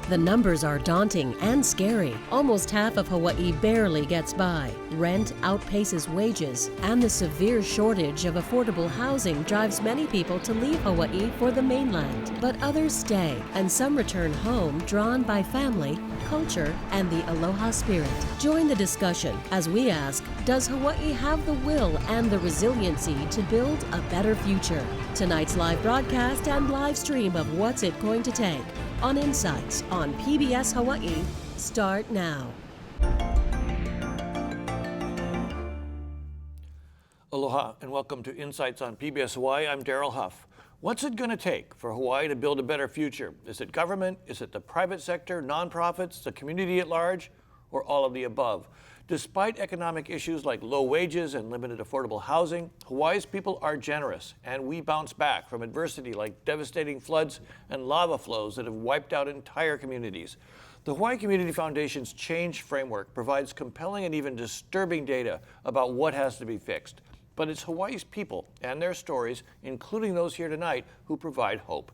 The numbers are daunting and scary. Almost half of Hawaii barely gets by. Rent outpaces wages, and the severe shortage of affordable housing drives many people to leave Hawaii for the mainland. But others stay, and some return home drawn by family, culture, and the Aloha spirit. Join the discussion as we ask, does Hawaii have the will and the resiliency to build a better future? Tonight's live broadcast and live stream of What's It Going to Take on Insights on PBS Hawaii start now. Aloha and welcome to Insights on PBS Hawaii. I'm Daryl Huff. What's it going to take for Hawaii to build a better future? Is it government? Is it the private sector, nonprofits, the community at large, or all of the above? Despite economic issues like low wages and limited affordable housing, Hawaii's people are generous, and we bounce back from adversity like devastating floods and lava flows that have wiped out entire communities. The Hawaii Community Foundation's Change Framework provides compelling and even disturbing data about what has to be fixed. But it's Hawaii's people and their stories, including those here tonight, who provide hope.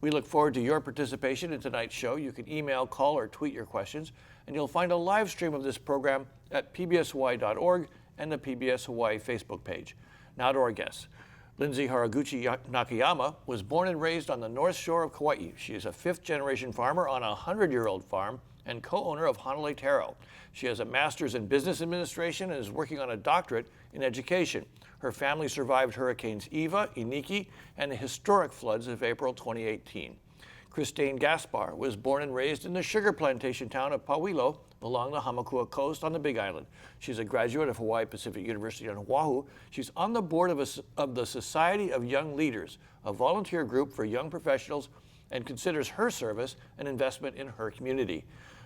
We look forward to your participation in tonight's show. You can email, call, or tweet your questions, and you'll find a live stream of this program at pbshawaii.org and the PBS Hawaii Facebook page. Now to our guests. Lindsay Haraguchi Nakayama was born and raised on the North Shore of Kauai. She is a fifth-generation farmer on a 100-year-old farm and co-owner of Hanalei Taro. She has a master's in business administration and is working on a doctorate in education. Her family survived Hurricanes Eva, Iniki, and the historic floods of April 2018. Christine Gaspar was born and raised in the sugar plantation town of Pauilo along the Hamakua coast on the Big Island. She's a graduate of Hawaii Pacific University on Oahu. She's on the board of the Society of Young Leaders, a volunteer group for young professionals, and considers her service an investment in her community.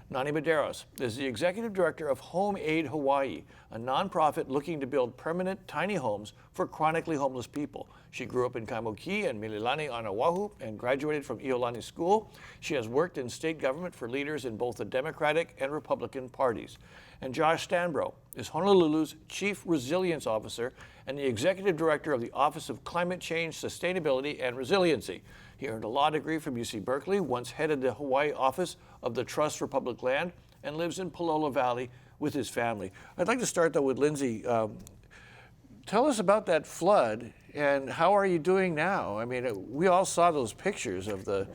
Nani Medeiros is the executive director of Home Aid Hawaii, a nonprofit looking to build permanent tiny homes for chronically homeless people. She grew up in Kaimuki and Mililani on Oahu and graduated from Iolani School. She has worked in state government for leaders in both the Democratic and Republican parties. And Josh Stanbro is Honolulu's Chief Resilience Officer and the Executive Director of the Office of Climate Change, Sustainability, and Resiliency. He earned a law degree from UC Berkeley, once headed the Hawaii office of the Trust for Public Land, and lives in Palolo Valley with his family. I'd like to start, though, with Lindsay. Tell us about that flood, and how are you doing now? I mean, we all saw those pictures of the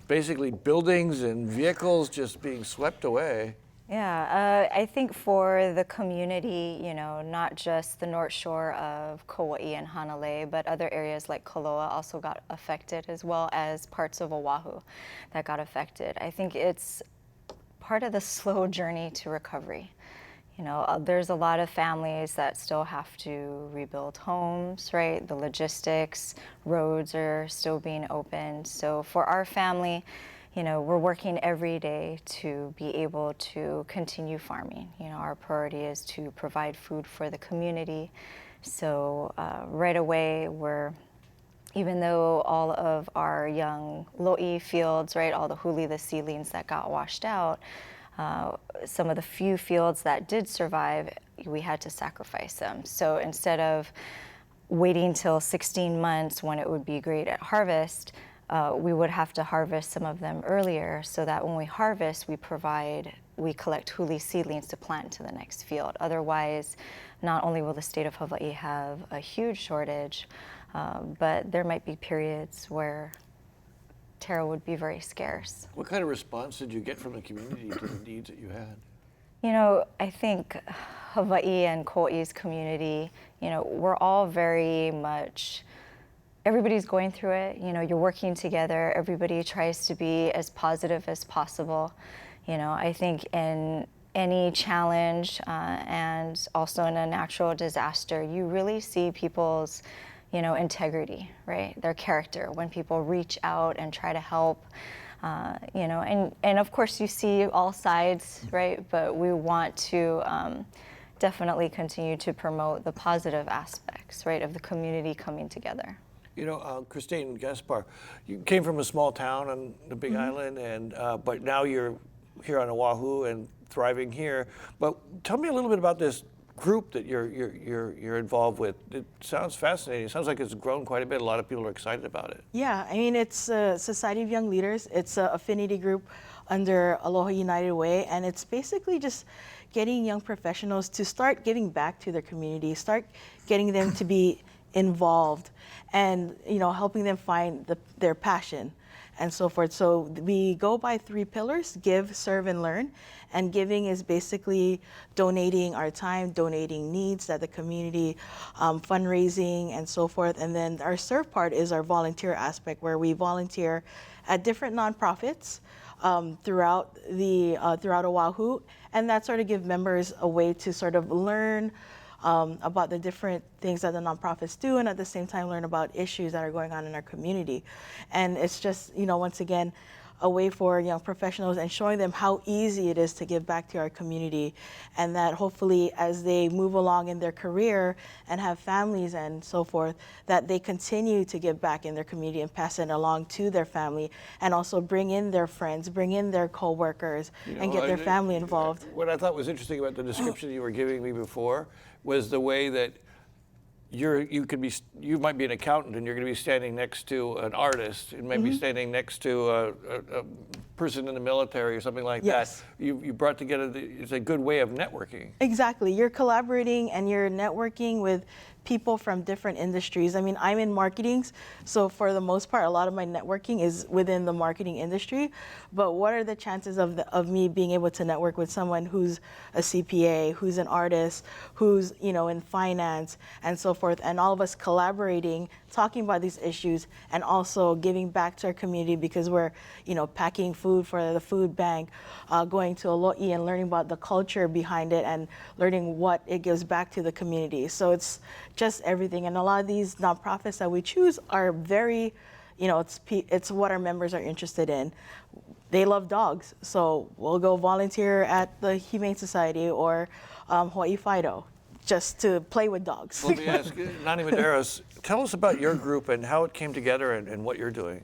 basically buildings and vehicles just being swept away. Yeah, I think for the community, not just the North Shore of Kauai and Hanalei, but other areas like Koloa also got affected, as well as parts of Oahu that got affected. I think it's part of the slow journey to recovery. There's a lot of families that still have to rebuild homes, right? The logistics, roads are still being opened. So for our family, we're working every day to be able to continue farming. Our priority is to provide food for the community. So right away, even though all of our young lo'i fields, right, all the huli, the seedlings that got washed out, some of the few fields that did survive, we had to sacrifice them. So instead of waiting till 16 months when it would be great at harvest, we would have to harvest some of them earlier, so that when we harvest, we collect huli seedlings to plant into the next field. Otherwise, not only will the state of Hawaii have a huge shortage, but there might be periods where taro would be very scarce. What kind of response did you get from the community to the needs that you had? I think Hawaii and Kauai's community, we're all very much, everybody's going through it. You're working together. Everybody tries to be as positive as possible. I think in any challenge and also in a natural disaster, you really see people's, integrity, right? Their character when people reach out and try to help. And of course you see all sides, right? But we want to definitely continue to promote the positive aspects, right, of the community coming together. Christine Gaspar, you came from a small town on the Big Island, and but now you're here on Oahu and thriving here. But tell me a little bit about this group that you're involved with. It sounds fascinating. It sounds like it's grown quite a bit. A lot of people are excited about it. Yeah, I mean, it's a Society of Young Leaders. It's an affinity group under Aloha United Way, and it's basically just getting young professionals to start giving back to their community, start getting them to be involved, and helping them find their passion and so forth. So we go by 3 pillars: give, serve, and learn. And giving is basically donating our time, donating needs that the community, fundraising and so forth. And then our serve part is our volunteer aspect, where we volunteer at different nonprofits throughout Oahu, and that sort of give members a way to sort of learn about the different things that the nonprofits do, and at the same time learn about issues that are going on in our community. And it's just, once again, a way for young professionals and showing them how easy it is to give back to our community, and that hopefully as they move along in their career and have families and so forth, that they continue to give back in their community and pass it along to their family, and also bring in their friends, bring in their co-workers, and get their family involved. What I thought was interesting about the description you were giving me before was the way that you might be an accountant and you're going to be standing next to an artist, and maybe standing next to a person in the military or something like Yes. that. You brought together, it's a good way of networking. Exactly. You're collaborating and you're networking with people from different industries. I mean, I'm in marketing, so for the most part, a lot of my networking is within the marketing industry. But what are the chances of me being able to network with someone who's a CPA, who's an artist, who's in finance and so forth, and all of us collaborating, talking about these issues, and also giving back to our community because we're packing food for the food bank, going to Aloha and learning about the culture behind it and learning what it gives back to the community. So it's just everything. And a lot of these nonprofits that we choose are very, it's what our members are interested in. They love dogs, so we'll go volunteer at the Humane Society or Hawaii Fido just to play with dogs. Let me ask, Nani Medeiros, tell us about your group and how it came together and what you're doing.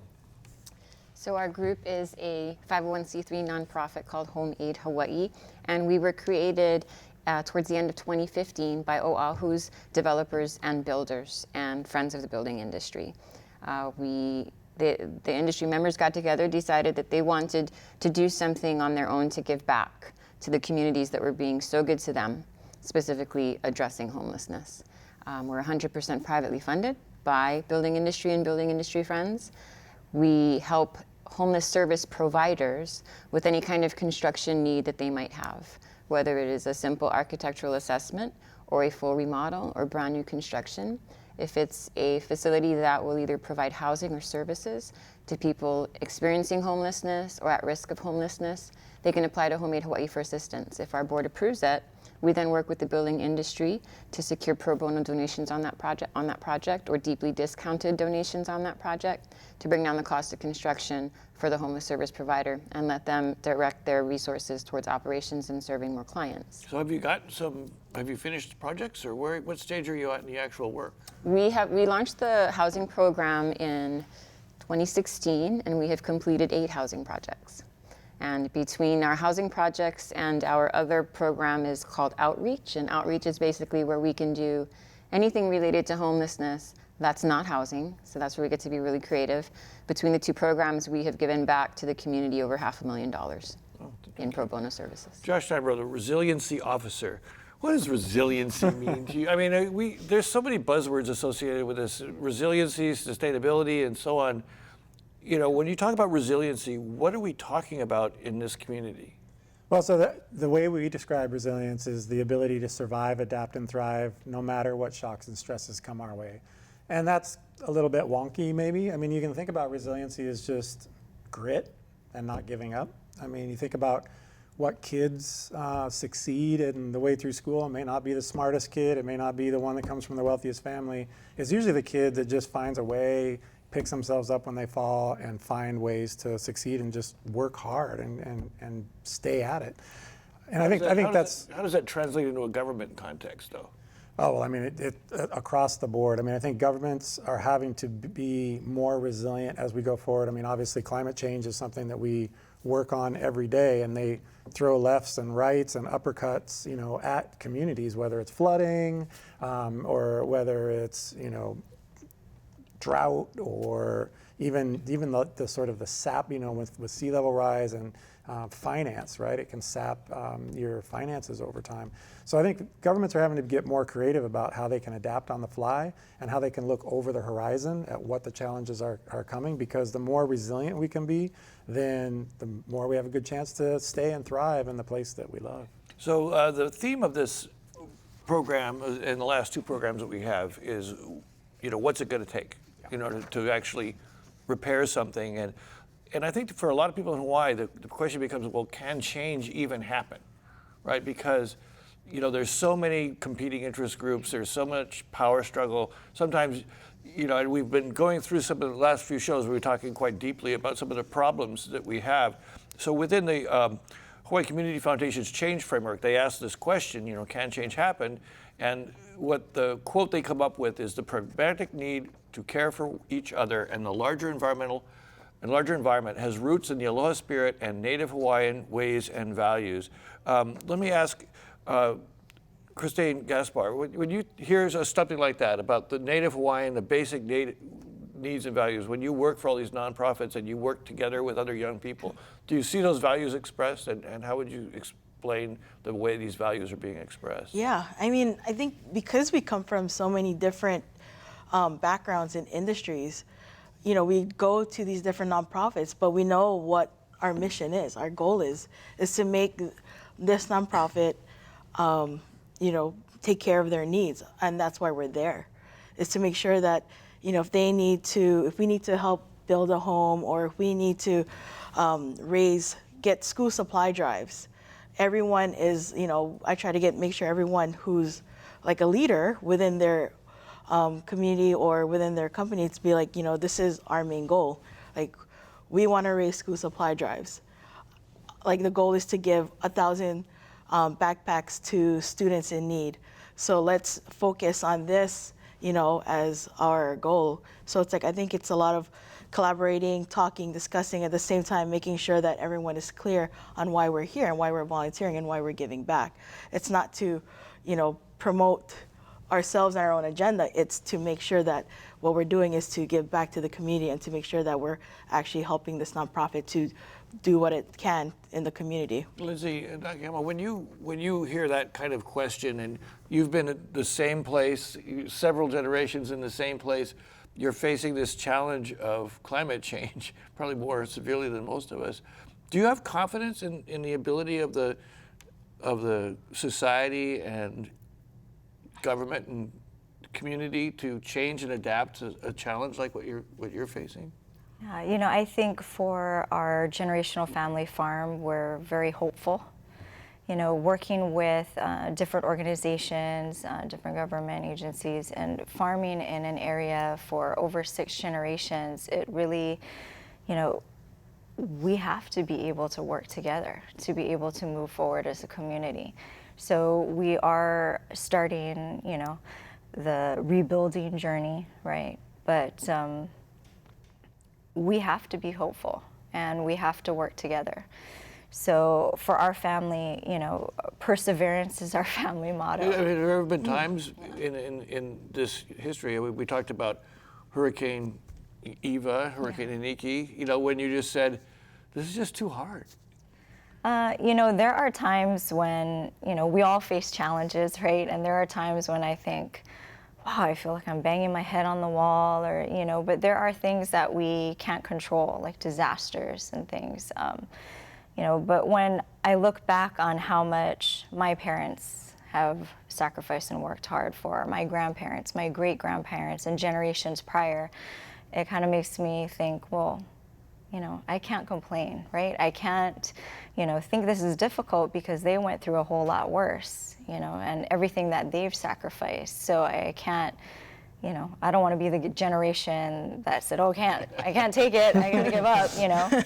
So our group is a 501c3 nonprofit called Home Aid Hawaii, and we were created towards the end of 2015 by Oahu's developers and builders and friends of the building industry. The industry members got together, decided that they wanted to do something on their own to give back to the communities that were being so good to them, specifically addressing homelessness. We're 100% privately funded by building industry and building industry friends. We help homeless service providers with any kind of construction need that they might have, whether it is a simple architectural assessment or a full remodel or brand new construction. If it's a facility that will either provide housing or services to people experiencing homelessness or at risk of homelessness, they can apply to Home Aid Hawaii for assistance. If our board approves it, we then work with the building industry to secure pro bono donations on that project or deeply discounted donations on that project to bring down the cost of construction for the homeless service provider and let them direct their resources towards operations and serving more clients. So have you finished projects, or what stage are you at in the actual work? We launched the housing program in 2016, and we have completed 8 housing projects. And between our housing projects and our other program is called Outreach, and Outreach is basically where we can do anything related to homelessness that's not housing, so that's where we get to be really creative. Between the 2 programs, we have given back to the community over $500,000 in pro bono services. Josh Steinberg, the Resiliency Officer. What does resiliency mean to you? I mean, there's so many buzzwords associated with this: resiliency, sustainability, and so on. When you talk about resiliency, what are we talking about in this community? Well, so the way we describe resilience is the ability to survive, adapt, and thrive no matter what shocks and stresses come our way. And that's a little bit wonky, maybe. I mean, you can think about resiliency as just grit and not giving up. I mean, you think about what kids succeed in the way through school. It may not be the smartest kid. It may not be the one that comes from the wealthiest family. It's usually the kid that just finds a way, picks themselves up when they fall, and find ways to succeed and just work hard and stay at it. And I think that's... How does that translate into a government context, though? Oh, well, I mean, it across the board. I mean, I think governments are having to be more resilient as we go forward. I mean, obviously, climate change is something that we work on every day, and they throw lefts and rights and uppercuts, at communities, whether it's flooding or whether it's, drought or even the sort of the sap, with sea level rise and finance, right? It can sap your finances over time. So I think governments are having to get more creative about how they can adapt on the fly and how they can look over the horizon at what the challenges are coming, because the more resilient we can be, then the more we have a good chance to stay and thrive in the place that we love. So the theme of this program and the last two programs that we have is, what's it going to take, to actually repair something? And I think for a lot of people in Hawaii, the question becomes, well, can change even happen, right? Because, there's so many competing interest groups, there's so much power struggle. Sometimes, and we've been going through some of the last few shows, we were talking quite deeply about some of the problems that we have. So within the Hawaii Community Foundation's change framework, they asked this question, can change happen? And what the quote they come up with is the pragmatic need to care for each other and the larger environment has roots in the Aloha spirit and Native Hawaiian ways and values. Let me ask Christine Gaspar, when you hear something like that about the Native Hawaiian, the basic native needs and values, when you work for all these nonprofits and you work together with other young people, do you see those values expressed, and how would you explain the way these values are being expressed? Yeah, I think because we come from so many different backgrounds and industries, we go to these different nonprofits, but we know what our mission is. Our goal is to make this nonprofit, take care of their needs, and that's why we're there. Is to make sure that, if we need to help build a home, or if we need to get school supply drives, everyone is, I try to make sure everyone who's like a leader within their community or within their company to be like, this is our main goal. Like, we want to raise school supply drives. Like, the goal is to give 1,000 backpacks to students in need. So let's focus on this, as our goal. So it's like, I think it's a lot of collaborating, talking, discussing, at the same time making sure that everyone is clear on why we're here and why we're volunteering and why we're giving back. It's not to, promote ourselves and our own agenda. It's to make sure that what we're doing is to give back to the community and to make sure that we're actually helping this nonprofit to do what it can in the community. Lindsay, when you hear that kind of question, and you've been at the same place, several generations in the same place, you're facing this challenge of climate change, probably more severely than most of us. Do you have confidence in the ability of the society and government and community to change and adapt to a challenge like what you're facing? Yeah, I think for our generational family farm, we're very hopeful. Working with different organizations, different government agencies, and farming in an area for over 6 generations, it really, we have to be able to work together to be able to move forward as a community. So we are starting, the rebuilding journey, right? But we have to be hopeful and we have to work together. So for our family, perseverance is our family motto. Have there ever been times in this history, we talked about Hurricane Eva, Hurricane Iniki, when you just said, this is just too hard? There are times when, we all face challenges, right? And there are times when I think, wow, I feel like I'm banging my head on the wall, or, but there are things that we can't control, like disasters and things. But when I look back on how much my parents have sacrificed and worked hard for, my grandparents, my great-grandparents, and generations prior, it kind of makes me think, well, I can't complain, right? I can't, think this is difficult because they went through a whole lot worse, and everything that they've sacrificed. So I can't, I don't want to be the generation that said, oh, I can't take it, I got to give up,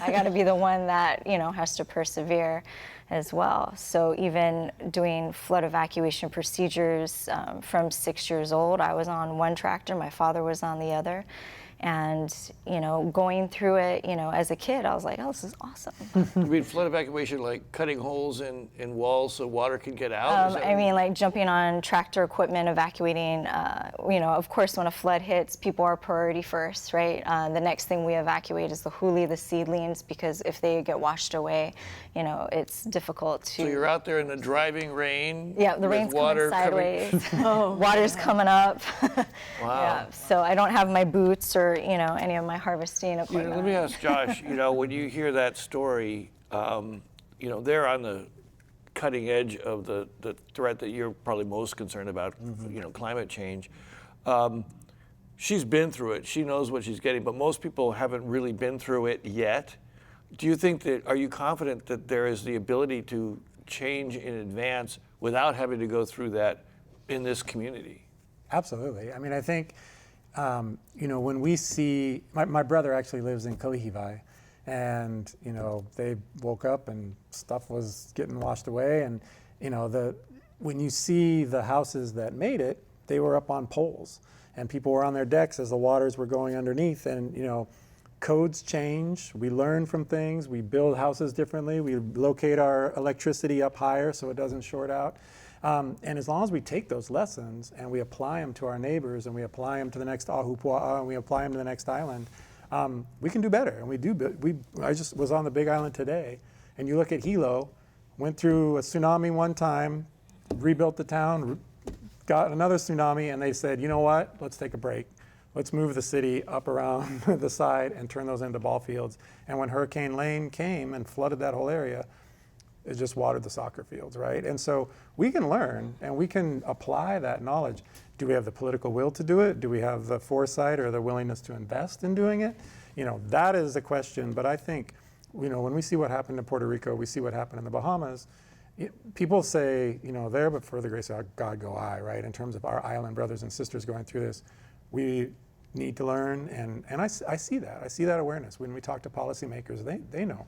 I got to be the one that, has to persevere as well. So even doing flood evacuation procedures from 6 years old, I was on one tractor, my father was on the other. And, you know, going through it, you know, as a kid, I was like, oh, this is awesome. You mean flood evacuation, like cutting holes in walls so water can get out? I mean, like jumping on tractor equipment, evacuating, you know, of course, when a flood hits, people are priority first, right? The next thing we evacuate is the huli, the seedlings, because if they get washed away, you know, it's difficult to... So you're out there in the driving rain? Yeah, the with rain's water coming sideways. Water's coming up. Wow. Yeah, so I don't have my boots or, you know, any of my harvesting equipment. Let me ask Josh, you know, when you hear that story, you know, they're on the cutting edge of the threat that you're probably most concerned about, you know, climate change. She's been through it. She knows what she's getting, but most people haven't really been through it yet. Do you think that, are you confident that there is the ability to change in advance without having to go through that in this community? Absolutely. I mean, I think, you know, when we see, my brother actually lives in Kalihivai, and, you know, they woke up and stuff was getting washed away. And, you know, when you see the houses that made it, they were up on poles and people were on their decks as the waters were going underneath. And, you know, codes change, we learn from things, we build houses differently, we locate our electricity up higher so it doesn't short out. And as long as we take those lessons and we apply them to our neighbors and we apply them to the next ahupua'a and we apply them to the next island, we can do better. And we do. I just was on the Big Island today, and you look at Hilo, went through a tsunami one time, rebuilt the town, got another tsunami, and they said, you know what, let's take a break. Let's move the city up around the side and turn those into ball fields. And when Hurricane Lane came and flooded that whole area, it just watered the soccer fields, right? And so we can learn and we can apply that knowledge. Do we have the political will to do it? Do we have the foresight or the willingness to invest in doing it? You know, that is the question. But I think, you know, when we see what happened in Puerto Rico, we see what happened in the Bahamas, people say, you know, there, but for the grace of God go I, right? In terms of our island brothers and sisters going through this, we need to learn. And I see that. I see that awareness. When we talk to policymakers, they know.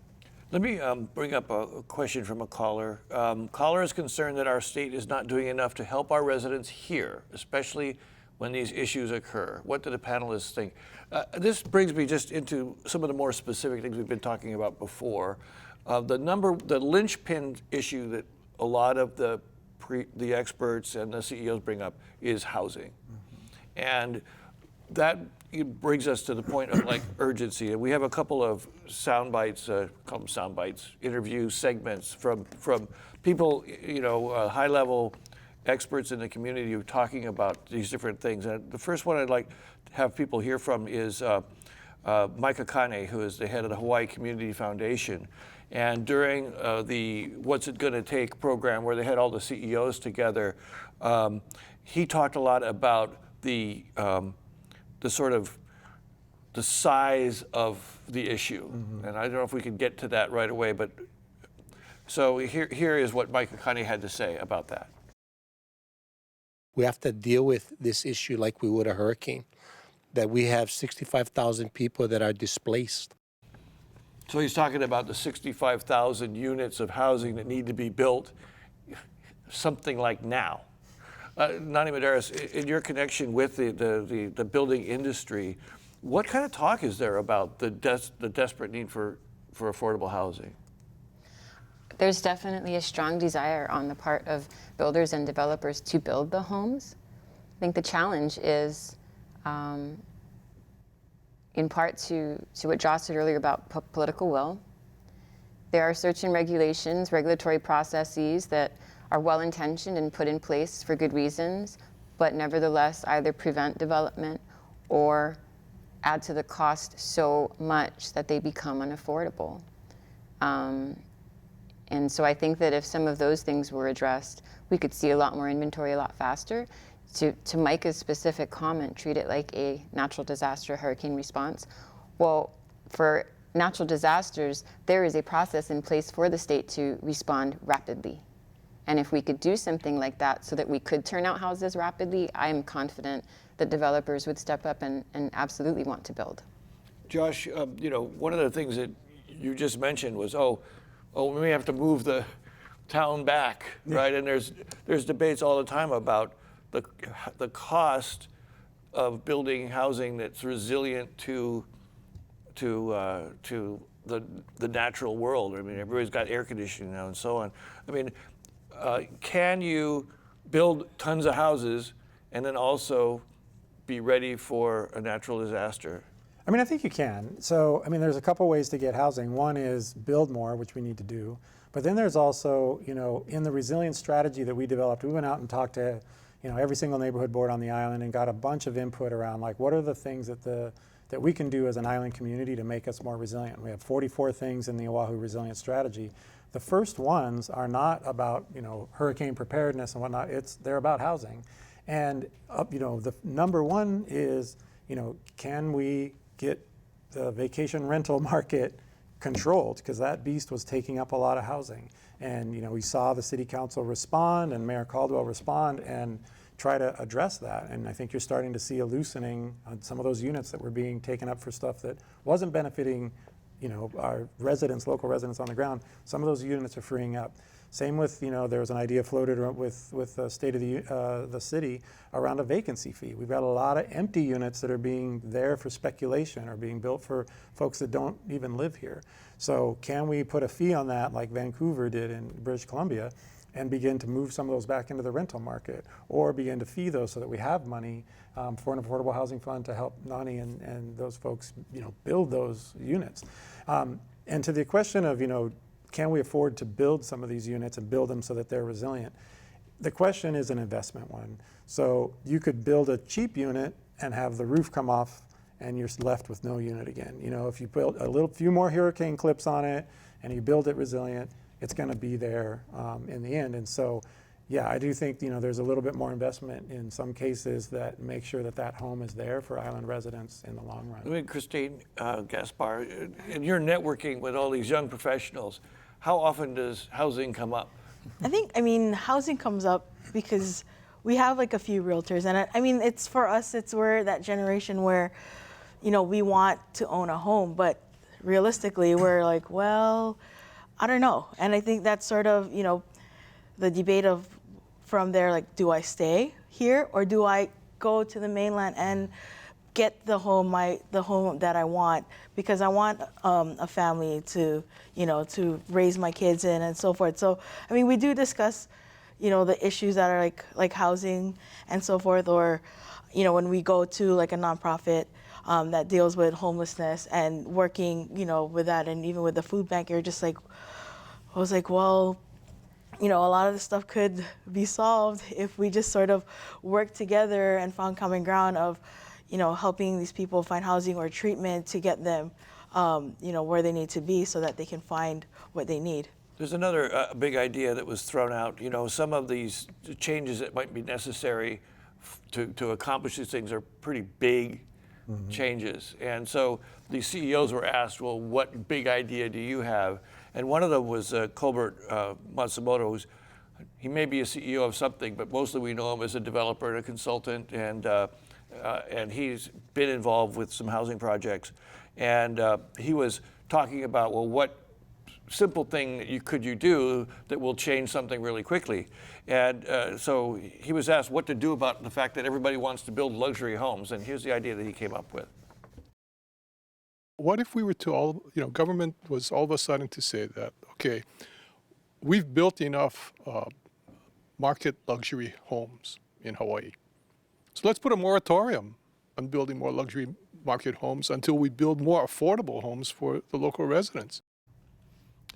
Let me bring up a question from a caller. Caller is concerned that our state is not doing enough to help our residents here, especially when these issues occur. What do the panelists think? This brings me just into some of the more specific things we've been talking about before. The linchpin issue that a lot of the experts and the CEOs bring up is housing. And that brings us to the point of like urgency. And we have a couple of sound bites, call them sound bites, interview segments from people, you know, high-level experts in the community who are talking about these different things. And the first one I'd like to have people hear from is Micah Kane, who is the head of the Hawaii Community Foundation. And during the What's It Gonna Take program, where they had all the CEOs together, he talked a lot about the sort of the size of the issue. And I don't know if we could get to that right away, but so here is what Micah Kane had to say about that. We have to deal with this issue like we would a hurricane, that we have 65,000 people that are displaced. So he's talking about the 65,000 units of housing that need to be built, something like now. Nani Medeiros, in your connection with the building industry, what kind of talk is there about the desperate need for affordable housing? There's definitely a strong desire on the part of builders and developers to build the homes. I think the challenge is, in part to what Josh said earlier about political will. There are certain regulations, regulatory processes that are well-intentioned and put in place for good reasons, but nevertheless either prevent development or add to the cost so much that they become unaffordable. And so I think that if some of those things were addressed, we could see a lot more inventory a lot faster. To Micah's specific comment, treat it like a natural disaster hurricane response. Well, for natural disasters, there is a process in place for the state to respond rapidly. And if we could do something like that so that we could turn out houses rapidly, I am confident that developers would step up and absolutely want to build. Josh, you know, one of the things that you just mentioned was, we may have to move the town back, right? And there's debates all the time about the cost of building housing that's resilient to the natural world. I mean, everybody's got air conditioning now and so on. I mean, can you build tons of houses and then also be ready for a natural disaster? I mean, I think you can. So, I mean, there's a couple ways to get housing. One is build more, which we need to do. But then there's also, you know, in the resilience strategy that we developed, we went out and talked to, you know, every single neighborhood board on the island and got a bunch of input around, like, what are the things that we can do as an island community to make us more resilient. We have 44 things in the Oahu Resilience Strategy. The first ones are not about, you know, hurricane preparedness and whatnot. They're about housing. And, you know, the number one is, you know, can we get the vacation rental market controlled, because that beast was taking up a lot of housing. And, you know, we saw the city council respond and Mayor Caldwell respond and try to address that. And I think you're starting to see a loosening on some of those units that were being taken up for stuff that wasn't benefiting, you know, our residents, local residents on the ground. Some of those units are freeing up. Same with, you know, there was an idea floated with the state of the city around a vacancy fee. We've got a lot of empty units that are being there for speculation or being built for folks that don't even live here. So can we put a fee on that like Vancouver did in British Columbia and begin to move some of those back into the rental market, or begin to fee those so that we have money for an affordable housing fund to help Nani and those folks, you know, build those units. And to the question of, you know, can we afford to build some of these units and build them so that they're resilient? The question is an investment one. So you could build a cheap unit and have the roof come off and you're left with no unit again. You know, if you build a few more hurricane clips on it and you build it resilient, it's going to be there in the end. And so, yeah, I do think, you know, there's a little bit more investment in some cases that make sure that that home is there for island residents in the long run. I mean, Christine Gaspar, in your networking with all these young professionals, how often does housing come up? I mean, housing comes up because we have like a few realtors, and I mean, it's for us, we're that generation where, you know, we want to own a home, but realistically, we're like, well, I don't know. And I think that's sort of, you know, the debate of from there, like, do I stay here or do I go to the mainland and get the home that I want, because I want a family to, you know, to raise my kids in and so forth. So, I mean, we do discuss, you know, the issues that are like housing and so forth, or, you know, when we go to like a nonprofit that deals with homelessness and working, you know, with that, and even with the food bank, you're just like, I was like, well, you know, a lot of this stuff could be solved if we just sort of work together and found common ground of, you know, helping these people find housing or treatment to get them, you know, where they need to be so that they can find what they need. There's another big idea that was thrown out. You know, some of these changes that might be necessary to accomplish these things are pretty big changes. And so the CEOs were asked, well, what big idea do you have? And one of them was Colbert Matsumoto, he may be a CEO of something, but mostly we know him as a developer and a consultant, and he's been involved with some housing projects. And he was talking about, well, what simple thing could you do that will change something really quickly? And so he was asked what to do about the fact that everybody wants to build luxury homes. And here's the idea that he came up with. What if we were to all, you know, government was all of a sudden to say that, okay, we've built enough market luxury homes in Hawaii. So let's put a moratorium on building more luxury market homes until we build more affordable homes for the local residents.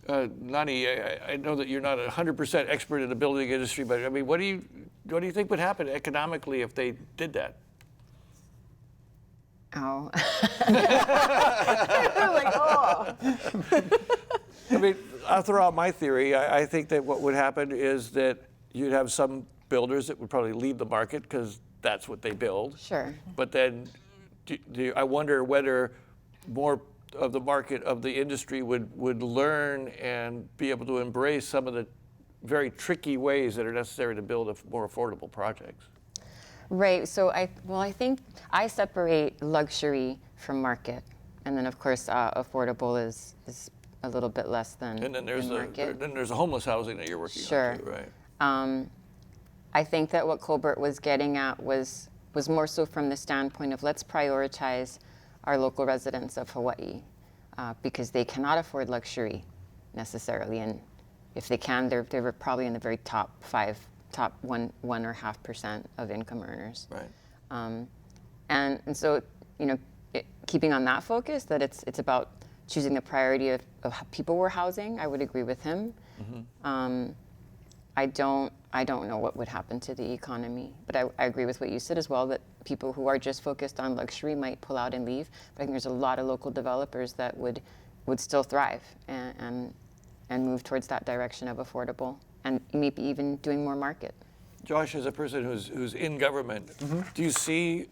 Nani, I know that you're not 100% expert in the building industry, but I mean, what do you think would happen economically if they did that? Oh. Like, oh. I mean, I'll throw out my theory. I think that what would happen is that you'd have some builders that would probably leave the market because that's what they build. Sure. But then I wonder whether more of the market of the industry would learn and be able to embrace some of the very tricky ways that are necessary to build more affordable projects. Right. So I think I separate luxury from market, and then of course affordable is a little bit less than. And then there's a homeless housing that you're working Sure. on too, right? I think that what Colbert was getting at was was more so from the standpoint of let's prioritize our local residents of Hawaii because they cannot afford luxury necessarily, and if they can, they're probably in the very top 1.5% of income earners. Right. And so, keeping on that focus, that it's about choosing the priority of people we're housing. I would agree with him. Mm-hmm. I don't know what would happen to the economy, but I agree with what you said as well, that people who are just focused on luxury might pull out and leave. But I think there's a lot of local developers that would still thrive and move towards that direction of affordable and maybe even doing more market. Josh, as a person who's in government, do you see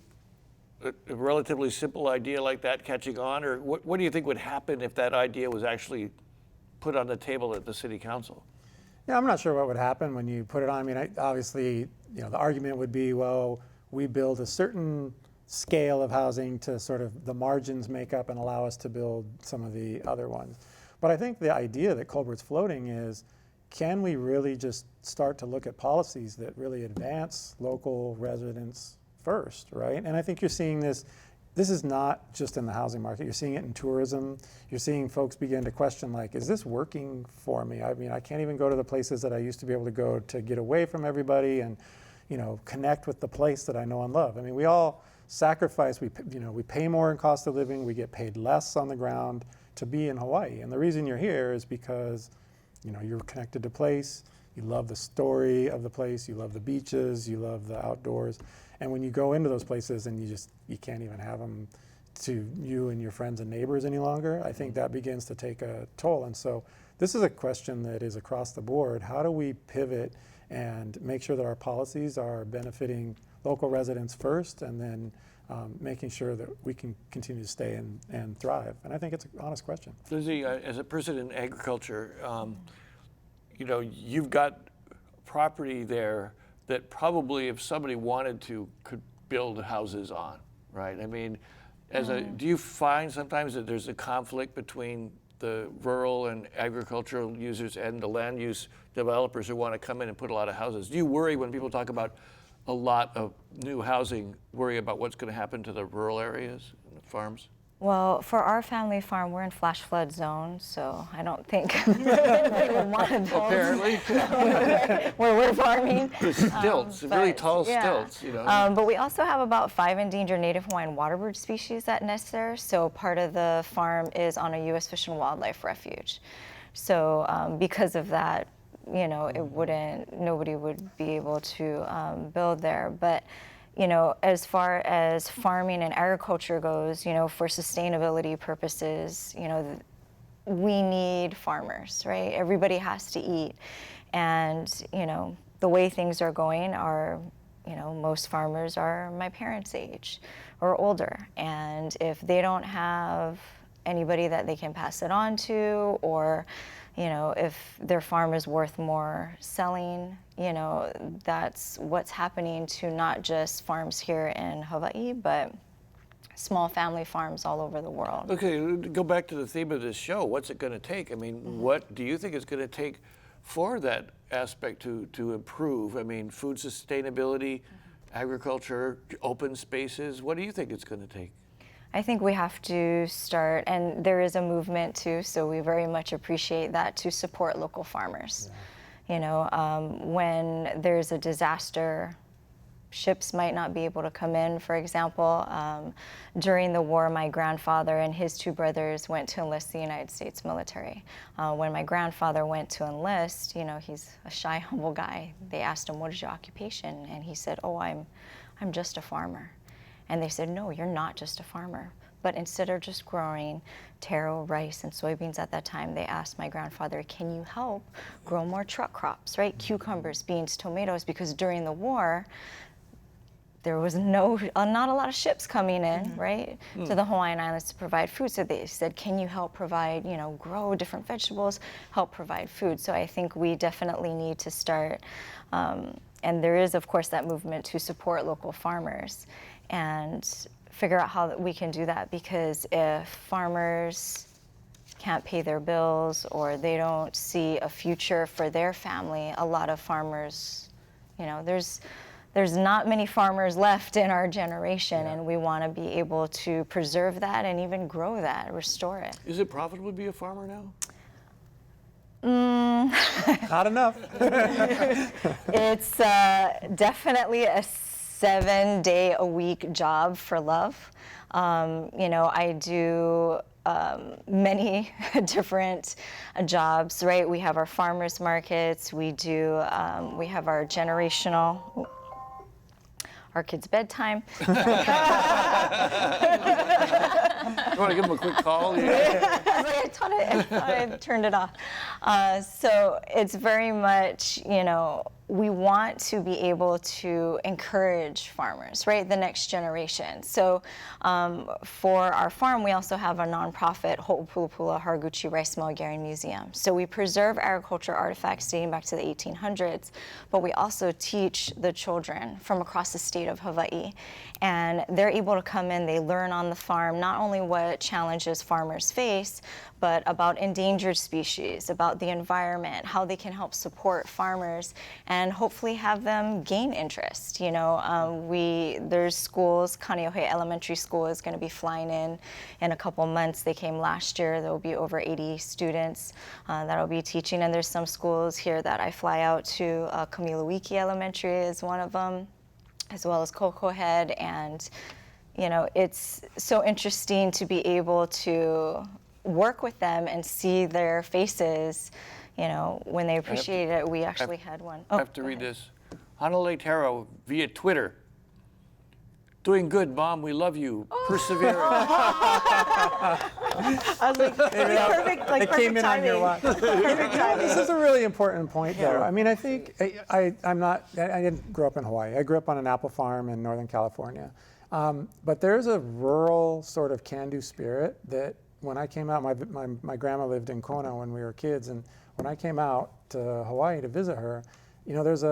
a relatively simple idea like that catching on, or what do you think would happen if that idea was actually put on the table at the city council? Yeah, I'm not sure what would happen when you put it on. I mean, obviously, the argument would be, well, we build a certain scale of housing to sort of the margins make up and allow us to build some of the other ones. But I think the idea that Colbert's floating is, can we really just start to look at policies that really advance local residents first, right? And I think you're seeing this is not just in the housing market, you're seeing it in tourism. You're seeing folks begin to question, like, is this working for me? I mean, I can't even go to the places that I used to be able to go to get away from everybody and, connect with the place that I know and love. I mean, we all sacrifice, we pay more in cost of living, we get paid less on the ground to be in Hawaii. And the reason you're here is because, you're connected to place, you love the story of the place, you love the beaches, you love the outdoors. And when you go into those places and you can't even have them to you and your friends and neighbors any longer, I think that begins to take a toll. And so this is a question that is across the board. How do we pivot and make sure that our policies are benefiting local residents first, and then making sure that we can continue to stay and thrive? And I think it's an honest question. Lizzie, as a person in agriculture, you've got property there that probably, if somebody wanted to, could build houses on, right? I mean, do you find sometimes that there's a conflict between the rural and agricultural users and the land use developers who want to come in and put a lot of houses? Do you worry when people talk about a lot of new housing, worry about what's going to happen to the rural areas and the farms? Well, for our family farm, we're in flash flood zone, so I don't think anybody would want to build apparently where we're farming. Stilts, really tall stilts, But we also have about 5 endangered native Hawaiian waterbird species that nest there. So part of the farm is on a U.S. Fish and Wildlife Refuge. So because of that, nobody would be able to build there. But as far as farming and agriculture goes, for sustainability purposes, we need farmers, right? Everybody has to eat. And, the way things are going are, most farmers are my parents' age or older. And if they don't have anybody that they can pass it on to, or if their farm is worth more selling, that's what's happening to not just farms here in Hawaii, but small family farms all over the world. Okay, go back to the theme of this show. What's it going to take? I mean, what do you think it's going to take for that aspect to improve? I mean, food sustainability, agriculture, open spaces. What do you think it's going to take? I think we have to start, and there is a movement too, so we very much appreciate that, to support local farmers. Yeah. When there's a disaster, ships might not be able to come in, for example. During the war, my grandfather and his 2 brothers went to enlist the United States military. When my grandfather went to enlist, he's a shy, humble guy. They asked him, "What is your occupation?" And he said, "Oh, I'm just a farmer." And they said, "No, you're not just a farmer." But instead of just growing taro, rice, and soybeans at that time, they asked my grandfather, "Can you help grow more truck crops, right? Cucumbers, beans, tomatoes," because during the war, there was not a lot of ships coming in, right, to the Hawaiian Islands to provide food. So they said, "Can you help provide, grow different vegetables, help provide food?" So I think we definitely need to start, and there is, of course, that movement to support local farmers and figure out how we can do that, because if farmers can't pay their bills or they don't see a future for their family, a lot of farmers, there's there's not many farmers left in our generation, and we want to be able to preserve that and even grow that, restore it. Is it profitable to be a farmer now? Not enough. It's definitely a 7-day-a-week job for love. I do many different jobs, right? We have our farmers markets, we have our generational, our kids' bedtime. You want to give them a quick call? Yeah. I thought I turned it off. So it's very much, we want to be able to encourage farmers, right? The next generation. So for our farm, we also have a nonprofit, Ho'opulupula Haraguchi Rice Mill Gary Museum. So we preserve agriculture artifacts dating back to the 1800s, but we also teach the children from across the state of Hawaii. And they're able to come in, they learn on the farm, not only what challenges farmers face, but about endangered species, about the environment, how they can help support farmers, and hopefully have them gain interest. There's schools, Kaneohe Elementary School is going to be flying in a couple months. They came last year. There will be over 80 students that will be teaching, and there's some schools here that I fly out to. Kamilawiki Elementary is one of them, as well as Cocoa Head, and it's so interesting to be able to work with them and see their faces, when they appreciate it. We actually had one. I have to read this. Hanalei Taro via Twitter. Doing good, Mom. We love you. Perseverance. I was like, perfect, like It perfect came in on your timing. watch. Perfect timing. This is a really important point, though. I mean, I think I didn't grow up in Hawaii. I grew up on an apple farm in Northern California. But there's a rural sort of can-do spirit that when I came out, my grandma lived in Kona when we were kids, and when I came out to Hawaii to visit her, there's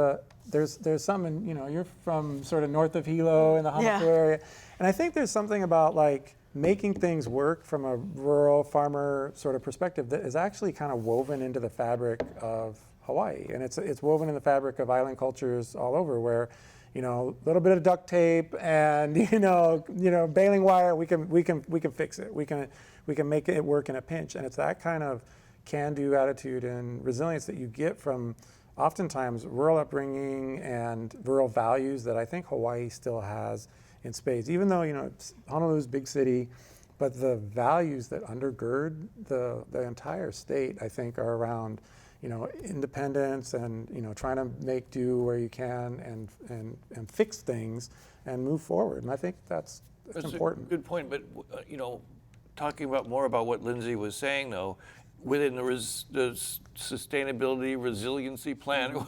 something, you're from sort of north of Hilo in the Hamaku area, and I think there's something about like making things work from a rural farmer sort of perspective that is actually kind of woven into the fabric of Hawaii, and it's woven in the fabric of island cultures all over, where a little bit of duct tape and baling wire, we can fix it. We can make it work in a pinch, and it's that kind of can-do attitude and resilience that you get from oftentimes rural upbringing and rural values that I think Hawaii still has in spades. Even though Honolulu's a big city, but the values that undergird the entire state, I think, are around independence and trying to make do where you can and fix things and move forward. And I think that's important. A good point, but talking more about what Lindsay was saying, though, within the sustainability resiliency plan, or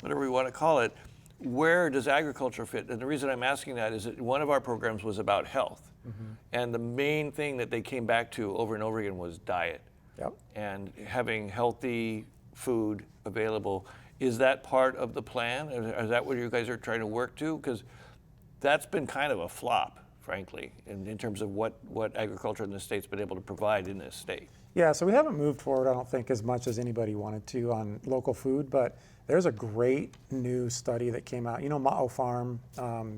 whatever we want to call it, where does agriculture fit? And the reason I'm asking that is that one of our programs was about health, and the main thing that they came back to over and over again was diet. Yep. And having healthy food available. Is that part of the plan? Is that what you guys are trying to work to? Because that's been kind of a flop, frankly, in terms of what agriculture in the state's been able to provide in this state. Yeah, so we haven't moved forward, I don't think, as much as anybody wanted to on local food, but there's a great new study that came out. Ma'o Farm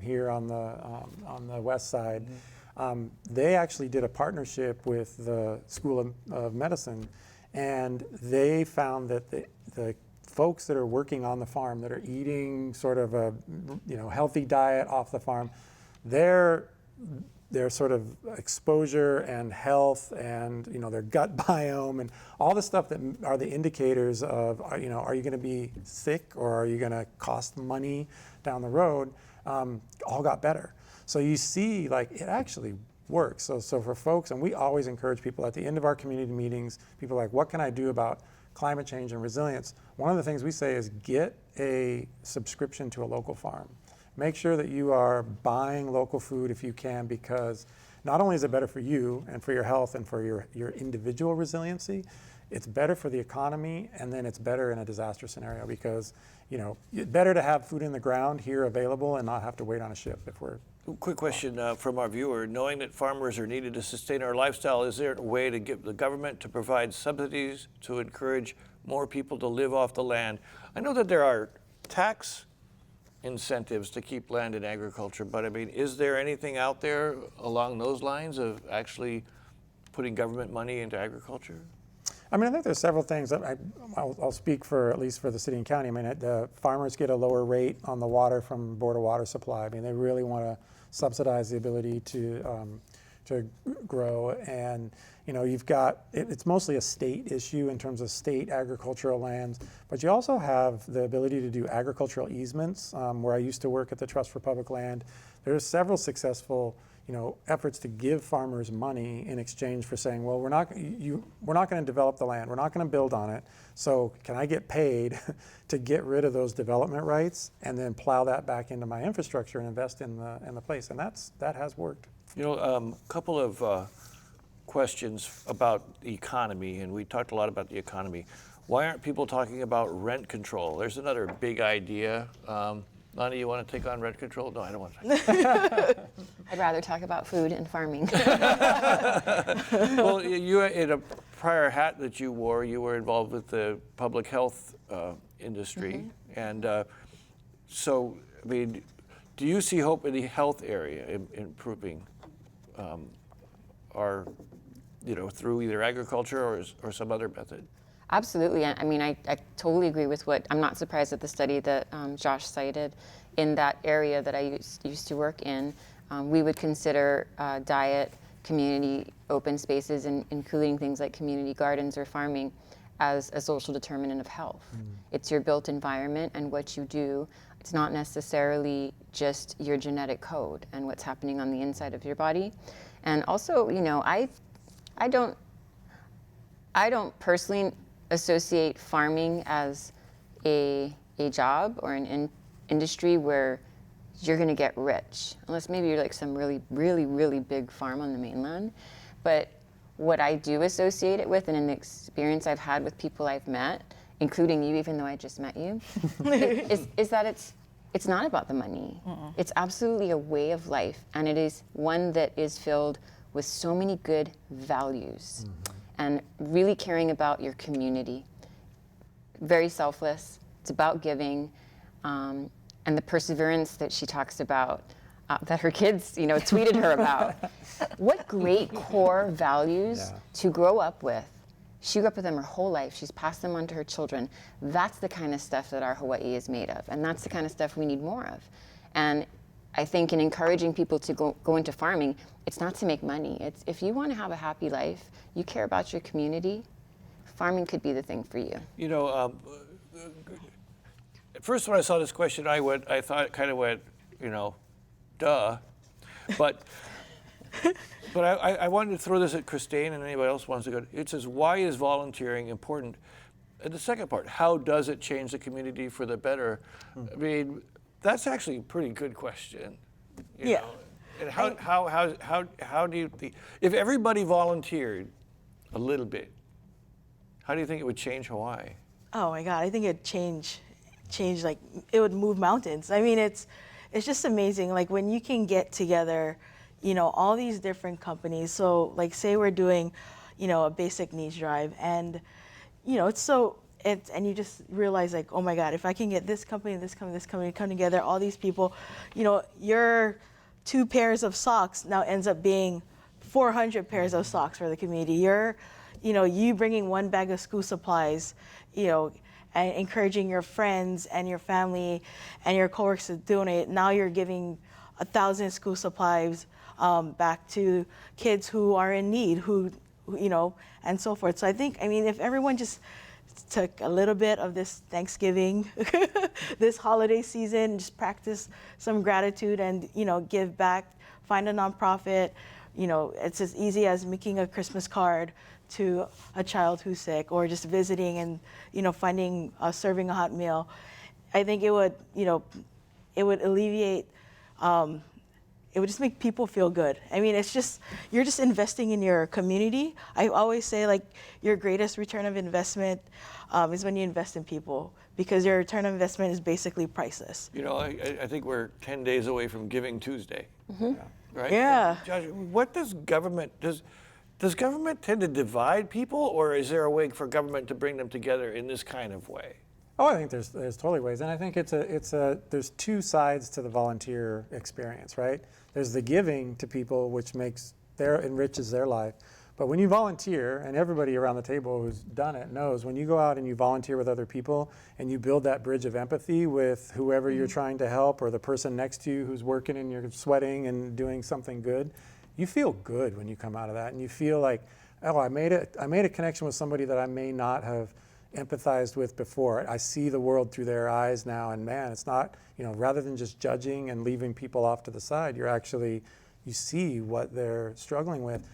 here on the west side, they actually did a partnership with the School of Medicine, and they found that the folks that are working on the farm, that are eating sort of a healthy diet off the farm, their sort of exposure and health and their gut biome and all the stuff that are the indicators of are you going to be sick or are you going to cost money down the road, all got better. So you see, like, it actually works. So for folks, and we always encourage people at the end of our community meetings, people are like, what can I do about climate change and resilience? One of the things we say is get a subscription to a local farm. Make sure that you are buying local food if you can, because not only is it better for you and for your health and for your individual resiliency, it's better for the economy, and then it's better in a disaster scenario, because it's better to have food in the ground here available and not have to wait on a ship if we're. Quick question from our viewer. Knowing that farmers are needed to sustain our lifestyle, is there a way to get the government to provide subsidies to encourage more people to live off the land? I know that there are tax incentives to keep land in agriculture, but I mean, is there anything out there along those lines of actually putting government money into agriculture? I mean, I think there's several things that I'll speak for, at least for the city and county. I mean, the farmers get a lower rate on the water from Board of Water Supply. I mean, they really want to subsidize the ability to grow. And, you know, you've got, it's mostly a state issue in terms of state agricultural lands, but you also have the ability to do agricultural easements. Where I used to work at the Trust for Public Land, there's several successful efforts to give farmers money in exchange for saying, well, we're not going to develop the land, we're not going to build on it, so can I get paid to get rid of those development rights and then plow that back into my infrastructure and invest in the place, and that has worked. You know, a couple of questions about the economy, and we talked a lot about the economy. Why aren't people talking about rent control? There's another big idea. Lonnie, you want to take on rent control? No, I don't want to. I'd rather talk about food and farming. Well, you in a prior hat that you wore, you were involved with the public health industry, and so I mean, do you see hope in the health area improving, or through either agriculture or some other method? Absolutely. I mean, I totally agree with I'm not surprised at the study that Josh cited. In that area that I used to work in, we would consider diet, community open spaces, including things like community gardens or farming, as a social determinant of health. It's your built environment and what you do. It's not necessarily just your genetic code and what's happening on the inside of your body. And also, I don't personally associate farming as a job or an industry where you're going to get rich, unless maybe you're like some really, really, really big farm on the mainland. But what I do associate it with, and in the experience I've had with people I've met, including you, even though I just met you, is that it's not about the money. It's absolutely a way of life, and it is one that is filled with so many good values. And really caring about your community. Very selfless. It's about giving, and the perseverance that she talks about, that her kids, tweeted her about. What great core values to grow up with. She grew up with them her whole life. She's passed them on to her children. That's the kind of stuff that our Hawaii is made of, and that's the kind of stuff we need more of. And I think in encouraging people to go into farming, it's not to make money. It's if you want to have a happy life, you care about your community, farming could be the thing for you. At first when I saw this question, I thought it kind of went, duh. But I wanted to throw this at Christine and anybody else wants to go. It says, why is volunteering important? And the second part, how does it change the community for the better? I mean, that's actually a pretty good question. You know? And how do you think, if everybody volunteered a little bit, how do you think it would change Hawaii? Oh my God, I think it'd change, like it would move mountains. I mean, it's just amazing. Like when you can get together, all these different companies. So like say we're doing, a basic needs drive, and and you just realize like, oh my God, if I can get this company, this company come together, all these people, your 2 pairs of socks now ends up being 400 pairs of socks for the community. You bringing 1 bag of school supplies, and encouraging your friends and your family and your coworkers to donate. Now you're giving 1,000 school supplies back to kids who are in need, and so forth. So I think, if everyone just took a little bit of this Thanksgiving, this holiday season, just practice some gratitude and, give back, find a nonprofit. It's as easy as making a Christmas card to a child who's sick, or just visiting and, finding, serving a hot meal. I think it would alleviate, it would just make people feel good. You're just investing in your community. I always say like your greatest return of investment is when you invest in people, because your return of investment is basically priceless. I think we're 10 days away from Giving Tuesday. Right? Yeah. Josh, what does government tend to divide people, or is there a way for government to bring them together in this kind of way? Oh, I think there's totally ways, and I think there's two sides to the volunteer experience, right? There's the giving to people, which enriches their life. But when you volunteer, and everybody around the table who's done it knows, when you go out and you volunteer with other people and you build that bridge of empathy with whoever you're trying to help or the person next to you who's working and you're sweating and doing something good, you feel good when you come out of that, and you feel like, oh, I made a connection with somebody that I may not have empathized with before. I see the world through their eyes now, and man, it's not, rather than just judging and leaving people off to the side, you see what they're struggling with.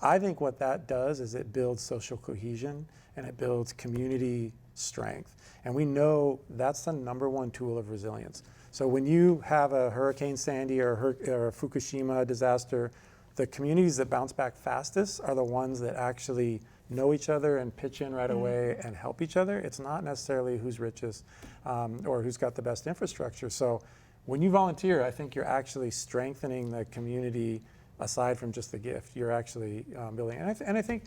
I think what that does is it builds social cohesion and it builds community strength. And we know that's the #1 tool of resilience. So when you have a Hurricane Sandy or a Fukushima disaster, the communities that bounce back fastest are the ones that actually know each other and pitch in right away and help each other. It's not necessarily who's richest or who's got the best infrastructure. So when you volunteer, I think you're actually strengthening the community aside from just the gift. You're actually building. And I think,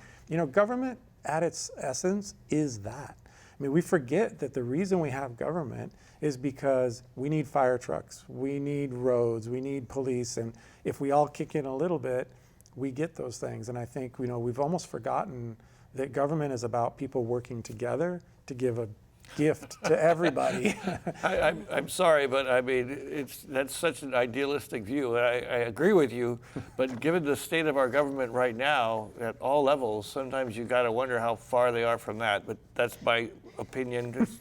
government at its essence is that. I mean, we forget that the reason we have government is because we need fire trucks, we need roads, we need police, and if we all kick in a little bit, we get those things. And I think, we've almost forgotten that government is about people working together to give a gift to everybody. I'm sorry, but I mean, that's such an idealistic view. I agree with you, but given the state of our government right now at all levels, sometimes you got to wonder how far they are from that. But that's my opinion. Just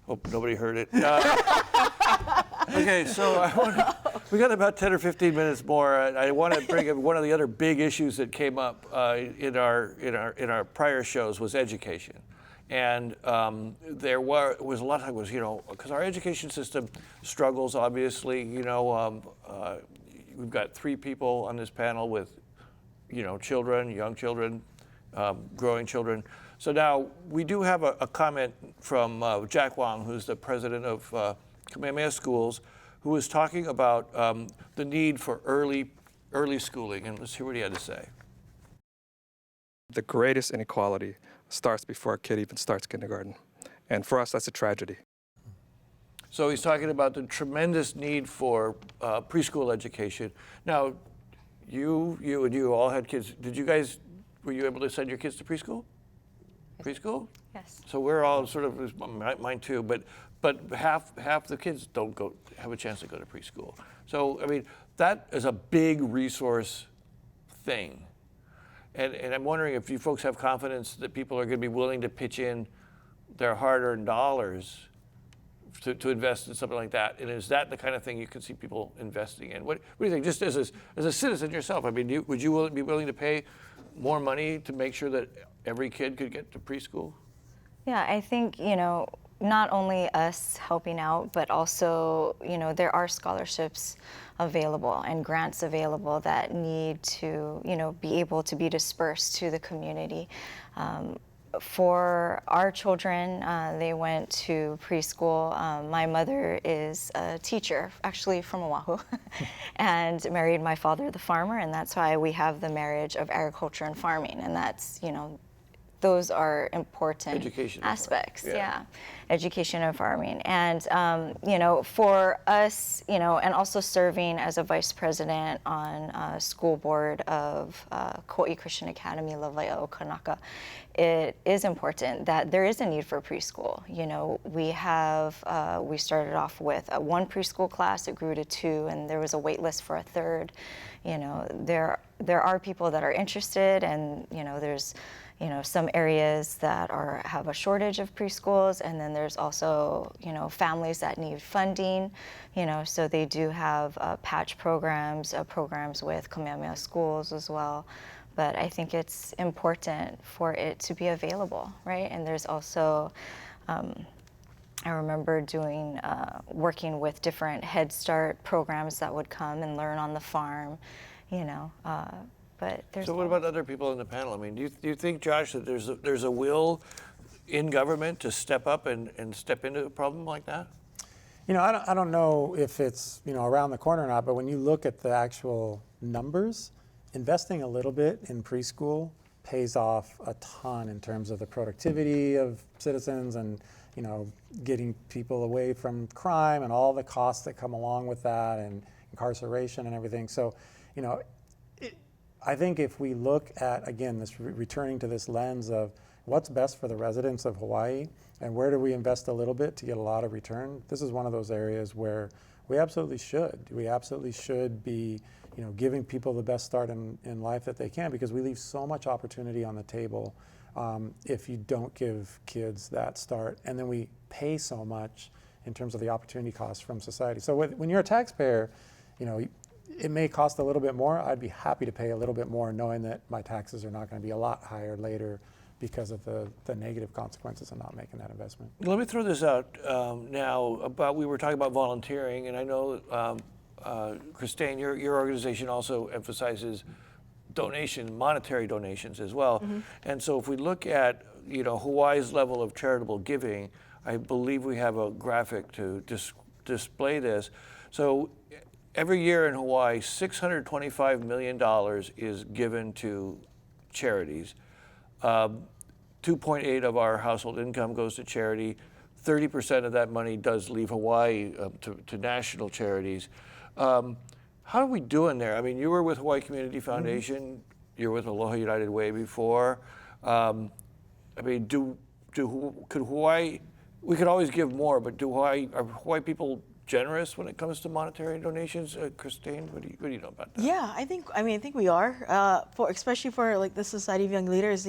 hope nobody heard it. Okay, so we got about 10 or 15 minutes more. I want to bring up one of the other big issues that came up in our prior shows was education. And there was a lot of times, because our education system struggles, obviously. We've got 3 people on this panel with, children, young children, growing children. So now we do have a comment from Jack Wong, who's the president of Kamehameha Schools, who was talking about the need for early schooling. And let's hear what he had to say. The greatest inequality starts before a kid even starts kindergarten. And for us, that's a tragedy. So he's talking about the tremendous need for preschool education. Now, you all had kids. Were you able to send your kids to preschool? Preschool? Yes. So we're all sort of, mine too, but half the kids don't have a chance to go to preschool. So, I mean, that is a big resource thing. And I'm wondering if you folks have confidence that people are going to be willing to pitch in their hard-earned dollars to invest in something like that. And is that the kind of thing you can see people investing in? What do you think, just as a citizen yourself? I mean, would you be willing to pay more money to make sure that every kid could get to preschool? Yeah, I think, not only us helping out, but also, there are scholarships available and grants available that need to, be able to be dispersed to the community. For our children, they went to preschool. My mother is a teacher, actually from Oahu, and married my father, the farmer, and that's why we have the marriage of agriculture and farming, and that's, those are important aspects. Yeah. Education and farming. And, for us, and also serving as a vice president on a school board of Kauai Christian Academy, Lawaiʻa Kanaka, it is important that there is a need for preschool. We started off with 1 preschool class, it grew to 2, and there was a wait list for a 3rd. There are people that are interested, and, there's some areas that have a shortage of preschools, and then there's also, families that need funding, so they do have patch programs, programs with Kamehameha Schools as well. But I think it's important for it to be available, right? And there's also, I remember working with different Head Start programs that would come and learn on the farm, But so what about other people in the panel? I mean, do you think, Josh, that there's a will in government to step up and step into a problem like that? I don't know if it's around the corner or not, but when you look at the actual numbers, investing a little bit in preschool pays off a ton in terms of the productivity of citizens and getting people away from crime and all the costs that come along with that, and incarceration and everything. So, I think if we look at, again, this returning to this lens of what's best for the residents of Hawaii and where do we invest a little bit to get a lot of return, this is one of those areas where we absolutely should. We absolutely should be, giving people the best start in life that they can, because we leave so much opportunity on the table if you don't give kids that start. And then we pay so much in terms of the opportunity costs from society. So when you're a taxpayer, it may cost a little bit more. I'd be happy to pay a little bit more knowing that my taxes are not going to be a lot higher later because of the negative consequences of not making that investment. Let me throw this out now we were talking about volunteering, and I know, Christine, your organization also emphasizes monetary donations as well. Mm-hmm. And so if we look at, Hawaii's level of charitable giving, I believe we have a graphic to display this. So every year in Hawaii, $625 million is given to charities. 2.8 of our household income goes to charity. 30% of that money does leave Hawaii to national charities. How are we doing there? I mean, you were with Hawaii Community Foundation. Mm-hmm. You were with Aloha United Way before. I mean, could Hawaii? We could always give more, but are Hawaii people generous when it comes to monetary donations? Christine, what do you know about that? Yeah, I think we are. Especially for like the Society of Young Leaders,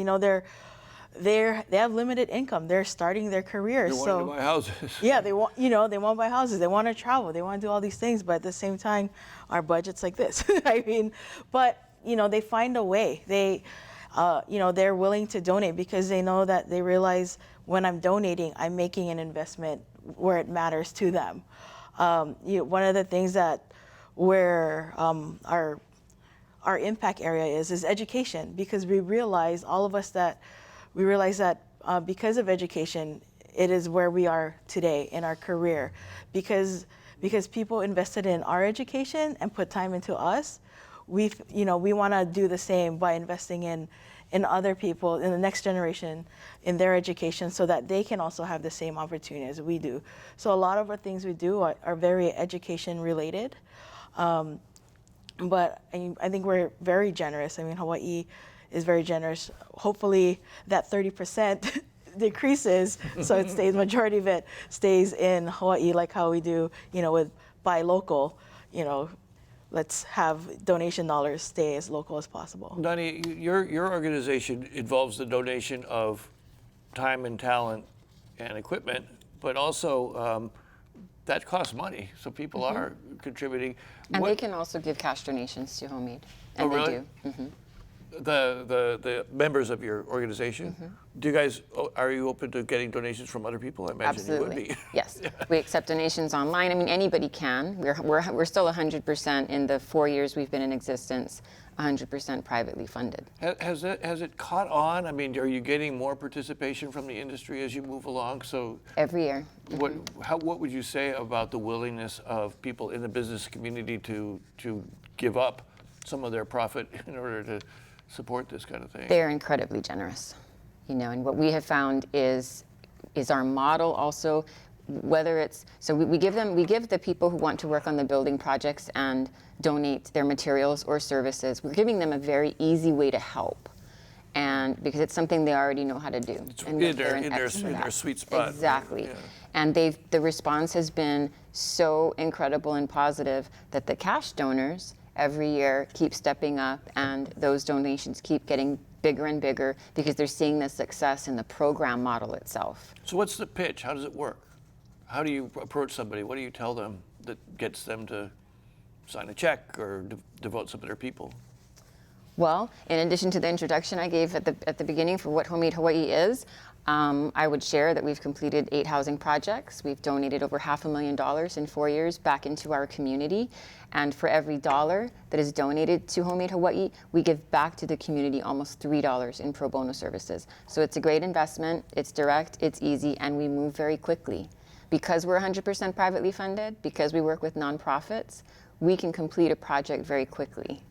they have limited income. They're starting their careers. They want to buy houses. Yeah, they want to buy houses. They want to travel. They want to do all these things. But at the same time, our budget's like this. But they find a way. They're willing to donate because they know that they realize when I'm donating, I'm making an investment where it matters to them. One of the things where our impact area is education, because we realize that because of education, it is where we are today in our career, because people invested in our education and put time into us. We want to do the same by investing in other people, in the next generation, in their education, so that they can also have the same opportunity as we do. So a lot of our things we do are very education related. But I think we're very generous. I mean, Hawaii is very generous. Hopefully that 30% decreases, so it stays, majority of it stays in Hawaii, like how we do, with buy local, let's have donation dollars stay as local as possible. Nani, your organization involves the donation of time and talent and equipment, but also that costs money, so people mm-hmm. are contributing. And they can also give cash donations to Homemade, and really? They do. Mm-hmm. The members of your organization, mm-hmm. do you guys, are you open to getting donations from other people? I imagine Absolutely. You would be. Yes, we accept donations online. I mean, anybody can. We're still 100% in the 4 years we've been in existence, 100% privately funded. Has it caught on? I mean, are you getting more participation from the industry as you move along? So every year. Mm-hmm. What would you say about the willingness of people in the business community to give up some of their profit in order to support this kind of thing? They're incredibly generous, and what we have found is our model also, whether it's, so we give the people who want to work on the building projects and donate their materials or services, we're giving them a very easy way to help. And because it's something they already know how to do. It's in their sweet spot. Exactly. Yeah. And the response has been so incredible and positive that the cash donors every year keep stepping up, and those donations keep getting bigger and bigger because they're seeing the success in the program model itself. So what's the pitch? How does it work? How do you approach somebody? What do you tell them that gets them to sign a check or devote some of their people? Well, in addition to the introduction I gave at the beginning for what Homemade Hawaii is, I would share that we've completed 8 housing projects. We've donated over $500,000 in 4 years back into our community. And for every dollar that is donated to Homemade Hawaii, we give back to the community almost $3 in pro bono services. So it's a great investment, it's direct, it's easy, and we move very quickly. Because we're 100% privately funded, because we work with nonprofits, we can complete a project very quickly.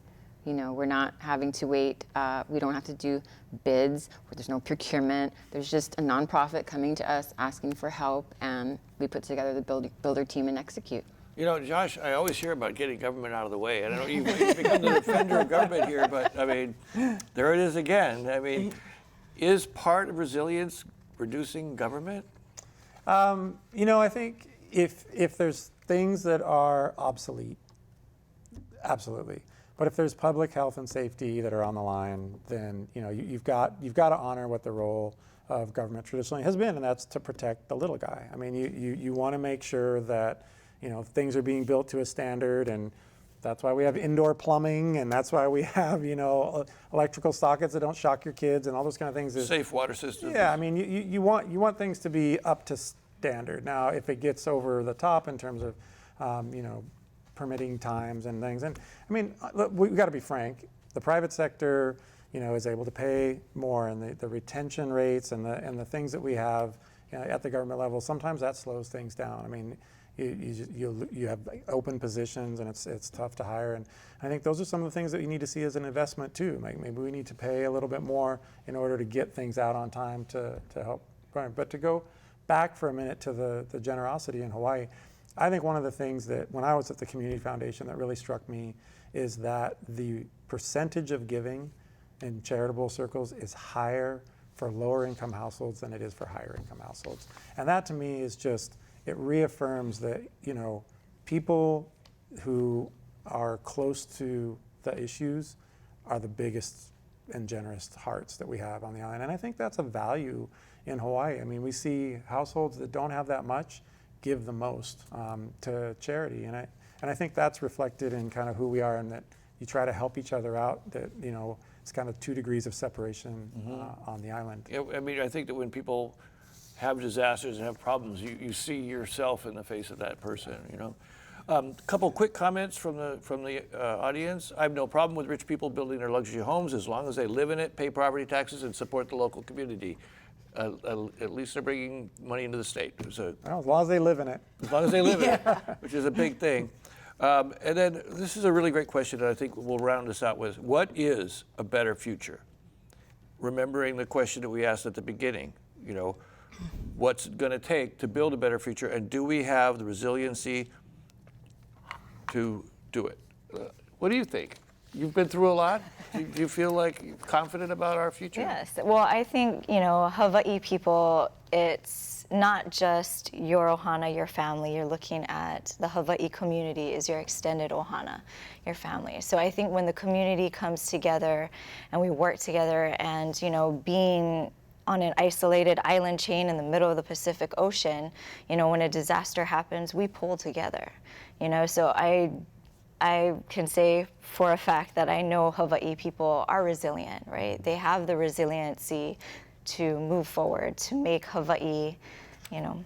You know, we're not having to wait. We don't have to do bids, where there's no procurement. There's just a nonprofit coming to us asking for help, and we put together the builder team and execute. You know, Josh, I always hear about getting government out of the way. And I know you've become the defender of government here, but I mean, there it is again. I mean, is part of resilience reducing government? You know, I think if there's things that are obsolete, absolutely. But if there's public health and safety that are on the line, then you know you've got to honor what the role of government traditionally has been, and that's to protect the little guy. I mean, you want to make sure that you know things are being built to a standard, and that's why we have indoor plumbing, and that's why we have you know electrical sockets that don't shock your kids, and all those kind of things. Safe water systems. Yeah, I mean, you want things to be up to standard. Now, if it gets over the top in terms of you know permitting times and things, and I mean, look, we've got to be frank. The private sector, you know, is able to pay more, and the retention rates and the things that we have you know, at the government level, sometimes that slows things down. I mean, you have open positions, and it's tough to hire. And I think those are some of the things that you need to see as an investment too. Like maybe we need to pay a little bit more in order to get things out on time to help. But to go back for a minute to the generosity in Hawaii, I think one of the things that when I was at the Community Foundation that really struck me is that the percentage of giving in charitable circles is higher for lower income households than it is for higher income households. And that to me is just, it reaffirms that, you know, people who are close to the issues are the biggest and generous hearts that we have on the island. And I think that's a value in Hawaii. I mean, we see households that don't have that much give the most to charity. And I think that's reflected in kind of who we are, and that you try to help each other out, that, you know, it's kind of 2 degrees of separation on the island. Yeah, I mean, I think that when people have disasters and have problems, you see yourself in the face of that person, you know. A couple quick comments from the audience. I have no problem with rich people building their luxury homes as long as they live in it, pay property taxes, and support the local community. At least they're bringing money into the state. So, well, as long as they live in it. As long as they live in it, which is a big thing. And then this is a really great question that I think we'll round this out with. What is a better future? Remembering the question that we asked at the beginning, you know, what's it going to take to build a better future, and do we have the resiliency to do it? What do you think? You've been through a lot. Do you feel like confident about our future? Yes. Well, I think, you know, Hawaii people, it's not just your ohana, your family. You're looking at the Hawaii community is your extended ohana, your family. So I think when the community comes together and we work together, and, you know, being on an isolated island chain in the middle of the Pacific Ocean, you know, when a disaster happens, we pull together, you know. So I can say for a fact that I know Hawaii people are resilient, right? They have the resiliency to move forward, to make Hawaii, you know,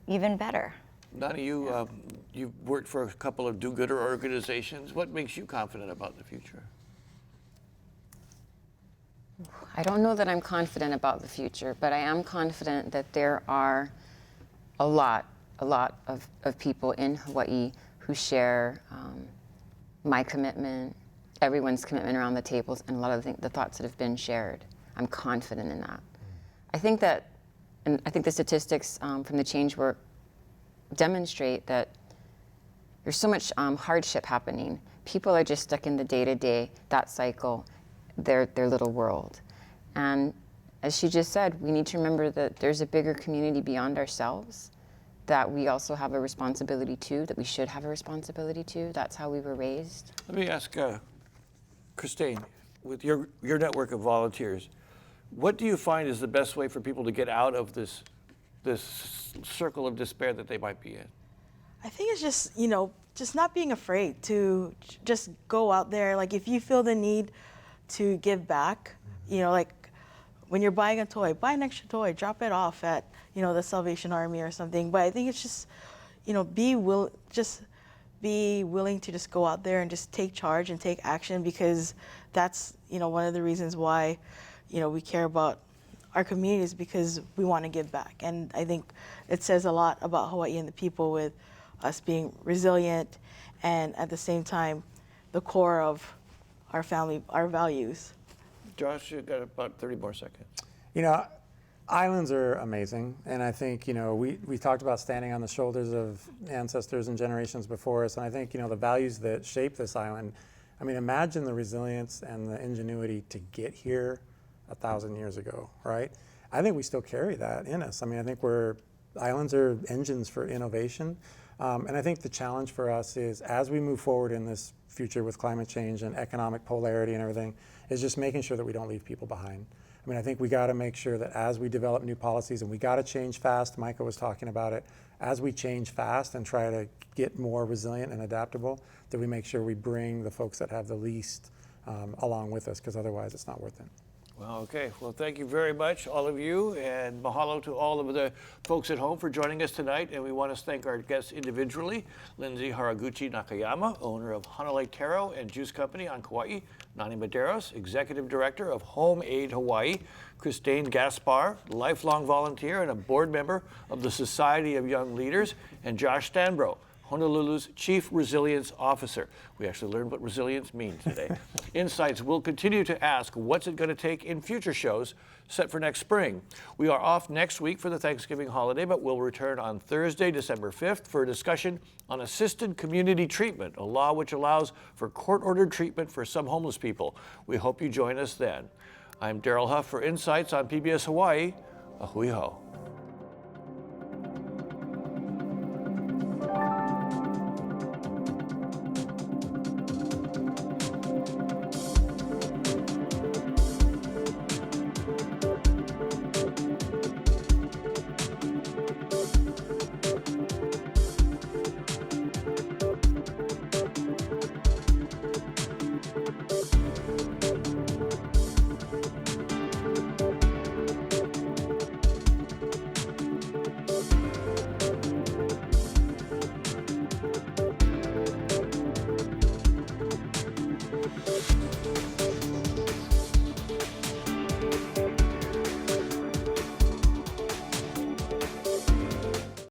even better. Nani, you've worked for a couple of do-gooder organizations. What makes you confident about the future? I don't know that I'm confident about the future, but I am confident that there are a lot of people in Hawaii who share my commitment, everyone's commitment around the tables, and a lot of the thoughts that have been shared. I'm confident in that. I think that, and I think the statistics from the change work demonstrate that there's so much hardship happening. People are just stuck in the day-to-day, that cycle, their little world. And as she just said, we need to remember that there's a bigger community beyond ourselves, that we also have a responsibility to, that we should have a responsibility to. That's how we were raised. Let me ask Christine, with your network of volunteers, what do you find is the best way for people to get out of this circle of despair that they might be in? I think it's just, you know, just not being afraid to just go out there. Like if you feel the need to give back, you know, like when you're buying a toy, buy an extra toy, drop it off at, you know, the Salvation Army or something. But I think it's just, you know, be willing to just go out there and just take charge and take action, because that's, you know, one of the reasons why, you know, we care about our communities, because we want to give back. And I think it says a lot about Hawaii and the people with us being resilient, and at the same time the core of our family, our values. Josh, you've got about 30 more seconds. You know, islands are amazing, and I think, you know, we talked about standing on the shoulders of ancestors and generations before us, and I think, you know, the values that shape this island, I mean, imagine the resilience and the ingenuity to get here 1,000 years ago, right? I think we still carry that in us. I mean, I think islands are engines for innovation, and I think the challenge for us is, as we move forward in this future with climate change and economic polarity and everything, is just making sure that we don't leave people behind. I mean, I think we got to make sure that as we develop new policies, and we got to change fast, Micah was talking about it, as we change fast and try to get more resilient and adaptable, that we make sure we bring the folks that have the least along with us, because otherwise it's not worth it. Well, okay. Well, thank you very much, all of you, and mahalo to all of the folks at home for joining us tonight. And we want to thank our guests individually: Lindsay Haraguchi Nakayama, owner of Hanalei Taro and Juice Company on Kauai; Nani Medeiros, Executive Director of Home Aid Hawaii; Christine Gaspar, lifelong volunteer and a board member of the Society of Young Leaders; and Josh Stanbro, Honolulu's Chief Resilience Officer. We actually learned what resilience means today. Insights will continue to ask, what's it going to take in future shows set for next spring? We are off next week for the Thanksgiving holiday, but we'll return on Thursday, December 5th for a discussion on assisted community treatment, a law which allows for court-ordered treatment for some homeless people. We hope you join us then. I'm Daryl Huff for Insights on PBS Hawaii. Ahui ho.